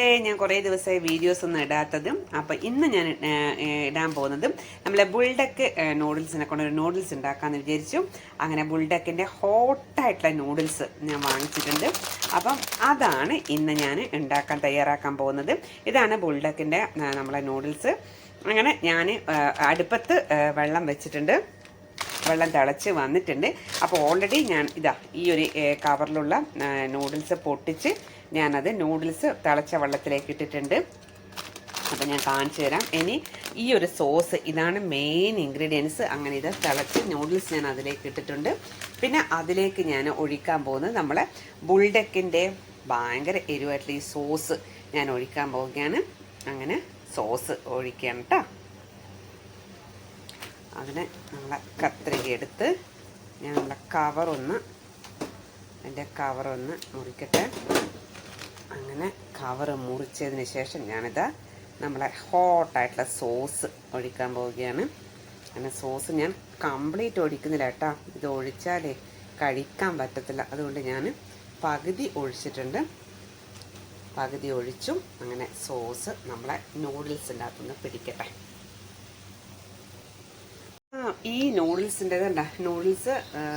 ഞാൻ കുറേ ദിവസമായി വീഡിയോസ് ഒന്നും ഇടാത്തതും അപ്പം ഇന്ന് ഞാൻ ഇടാൻ പോകുന്നതും നമ്മളെ ബുൾഡക്ക് നൂഡിൽസിനെ കൊണ്ടൊരു നൂഡിൽസ് ഉണ്ടാക്കാമെന്ന് വിചാരിച്ചു. അങ്ങനെ ബുൾഡക്കിൻ്റെ ഹോട്ടായിട്ടുള്ള നൂഡിൽസ് ഞാൻ വാങ്ങിച്ചിട്ടുണ്ട്. അപ്പം അതാണ് ഇന്ന് ഞാൻ തയ്യാറാക്കാൻ പോകുന്നത്. ഇതാണ് ബുൾഡക്കിൻ്റെ നമ്മളെ നൂഡിൽസ്. അങ്ങനെ ഞാൻ അടുപ്പത്ത് വെള്ളം വെച്ചിട്ടുണ്ട്. വെള്ളം തിളച്ച് വന്നിട്ടുണ്ട്. അപ്പോൾ ഓൾറെഡി ഞാൻ ഈ ഒരു കവറിലുള്ള നൂഡിൽസ് പൊട്ടിച്ച് ഞാനത് നൂഡിൽസ് തിളച്ച വെള്ളത്തിലേക്ക് ഇട്ടിട്ടുണ്ട്. അപ്പോൾ ഞാൻ കാണിച്ചു തരാം. ഇനി ഈ ഒരു സോസ് ഇതാണ് മെയിൻ ഇൻഗ്രീഡിയൻസ്. അങ്ങനെ ഇത് തിളച്ച് നൂഡിൽസ് ഞാൻ അതിലേക്ക് ഇട്ടിട്ടുണ്ട്. പിന്നെ അതിലേക്ക് ഞാൻ ഒഴിക്കാൻ പോകുന്നത് നമ്മളെ ബുൾഡക്കിൻ്റെ ഭയങ്കര എരിവായിട്ടുള്ള ഈ സോസ് ഞാൻ ഒഴിക്കാൻ പോവുകയാണ്. അങ്ങനെ സോസ് ഒഴിക്കുകയാണ് കേട്ടോ. അതിന് നമ്മളെ കത്രിക എടുത്ത് ഞാൻ നമ്മളെ അതിൻ്റെ കവറൊന്ന് മുറിക്കട്ടെ. അങ്ങനെ കവറ് മുറിച്ചതിന് ശേഷം ഞാനിതാ നമ്മളെ ഹോട്ടായിട്ടുള്ള സോസ് ഒഴിക്കാൻ പോവുകയാണ്. അങ്ങനെ സോസ് ഞാൻ കംപ്ലീറ്റ് ഒഴിക്കുന്നില്ല കേട്ടോ. ഇത് ഒഴിച്ചാലേ കഴിക്കാൻ പറ്റത്തില്ല. അതുകൊണ്ട് ഞാൻ പകുതി ഒഴിച്ചിട്ടുണ്ട്. പകുതി ഒഴിച്ചും അങ്ങനെ സോസ് നമ്മളെ നൂഡിൽസിൻ്റെ അകത്തുനിന്ന് പിടിക്കട്ടെ. ഈ നൂഡിൽസിൻ്റെ നൂഡിൽസ്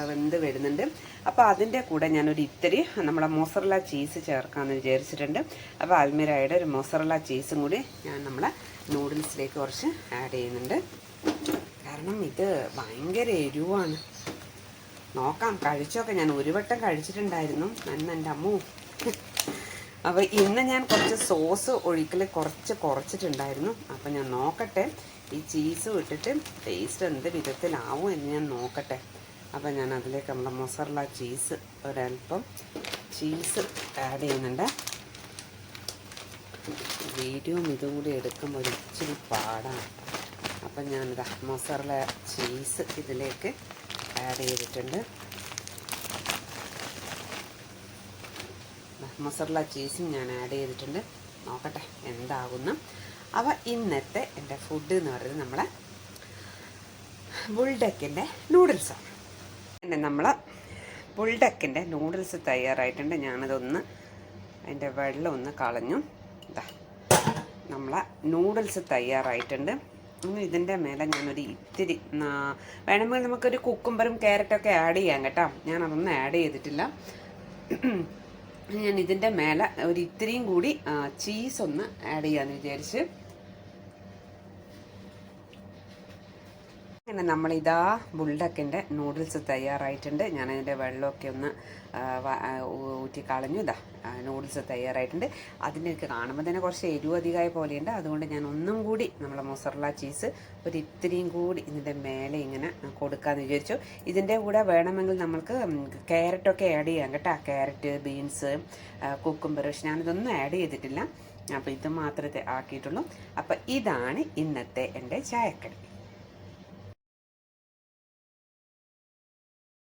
വെന്ത് വരുന്നുണ്ട്. അപ്പോൾ അതിൻ്റെ കൂടെ ഞാനൊരു ഇത്തിരി നമ്മളെ മൊസറല്ല ചീസ് ചേർക്കാമെന്ന് വിചാരിച്ചിട്ടുണ്ട്. അപ്പോൾ അൽമിരയുടെ ഒരു മൊസറല്ല ചീസും കൂടി ഞാൻ നമ്മളെ നൂഡിൽസിലേക്ക് കുറച്ച് ആഡ് ചെയ്യുന്നുണ്ട്. കാരണം ഇത് ഭയങ്കര എരിവാണ്. നോക്കാം, കഴിച്ചൊക്കെ ഞാൻ ഒരു വട്ടം കഴിച്ചിട്ടുണ്ടായിരുന്നു. എൻ്റെ അമ്മൂ. അപ്പോൾ ഇന്ന് ഞാൻ കുറച്ച് സോസ് ഒഴിക്കൽ കുറച്ചിട്ടുണ്ടായിരുന്നു. അപ്പോൾ ഞാൻ നോക്കട്ടെ ഈ ചീസ് ഇട്ടിട്ട് ടേസ്റ്റ് എന്ത് വിധത്തിലാവും എന്ന് ഞാൻ നോക്കട്ടെ. അപ്പം ഞാൻ അതിലേക്ക് നമ്മളെ മൊസറല്ല ചീസ് ഒരല്പം ചീസ് ആഡ് ചെയ്യുന്നുണ്ട്. വീഡിയോ ഇതും കൂടി എടുക്കുമ്പോൾ ഒരു ഇച്ചിരി പാടാണ്. അപ്പം ഞാനിതാ മൊസറല്ല ചീസ് ഇതിലേക്ക് ആഡ് ചെയ്തിട്ടുണ്ട്. മൊസറല്ല ചീസും ഞാൻ ആഡ് ചെയ്തിട്ടുണ്ട്. നോക്കട്ടെ എന്താകുന്നു. അപ്പോൾ ഇന്നത്തെ എൻ്റെ ഫുഡ് എന്ന് പറയുന്നത് നമ്മളെ ബുൾഡക്കിൻ്റെ നൂഡിൽസാണ്. നമ്മൾ ബുൾഡക്കിൻ്റെ നൂഡിൽസ് തയ്യാറായിട്ടുണ്ട്. ഞാനതൊന്ന് അതിൻ്റെ വെള്ളം ഒന്ന് കളഞ്ഞു. നമ്മളെ നൂഡിൽസ് തയ്യാറായിട്ടുണ്ട്. ഇതിൻ്റെ മേലെ ഞാനൊരു ഇത്തിരി വേണമെങ്കിൽ നമുക്കൊരു കുക്കുംബറും ക്യാരറ്റൊക്കെ ആഡ് ചെയ്യാം കേട്ടോ. ഞാനതൊന്നും ആഡ് ചെയ്തിട്ടില്ല. ഞാൻ ഇതിൻ്റെ മേലെ ഒരു ഇത്തിരിയും കൂടി ചീസ് ഒന്ന് ആഡ് ചെയ്യാമെന്ന് വിചാരിച്ച്. അങ്ങനെ നമ്മളിതാ ബുൾഡക്കിൻ്റെ നൂഡിൽസ് തയ്യാറായിട്ടുണ്ട്. ഞാനതിൻ്റെ വെള്ളമൊക്കെ ഒന്ന് ഊറ്റി കളഞ്ഞു. നൂഡിൽസ് തയ്യാറായിട്ടുണ്ട്. അതിൻ്റെയൊക്കെ കാണുമ്പോൾ തന്നെ കുറച്ച് എരിവ് അധികമായ പോലെയുണ്ട്. അതുകൊണ്ട് ഞാൻ ഒന്നും കൂടി നമ്മളെ മൊസറല്ല ചീസ് ഒരു ഇത്തിരിയും കൂടി ഇതിൻ്റെ മേലെ ഇങ്ങനെ കൊടുക്കാമെന്ന് വിചാരിച്ചു. ഇതിൻ്റെ കൂടെ വേണമെങ്കിൽ നമ്മൾക്ക് ക്യാരറ്റൊക്കെ ആഡ് ചെയ്യാം കേട്ടോ. Carrot, beans, cucumber. പക്ഷെ ഞാനിതൊന്നും ആഡ് ചെയ്തിട്ടില്ല. അപ്പോൾ ഇത് മാത്രമേ ആക്കിയിട്ടുള്ളൂ. അപ്പോൾ ഇതാണ് ഇന്നത്തെ എൻ്റെ ചായക്കടി.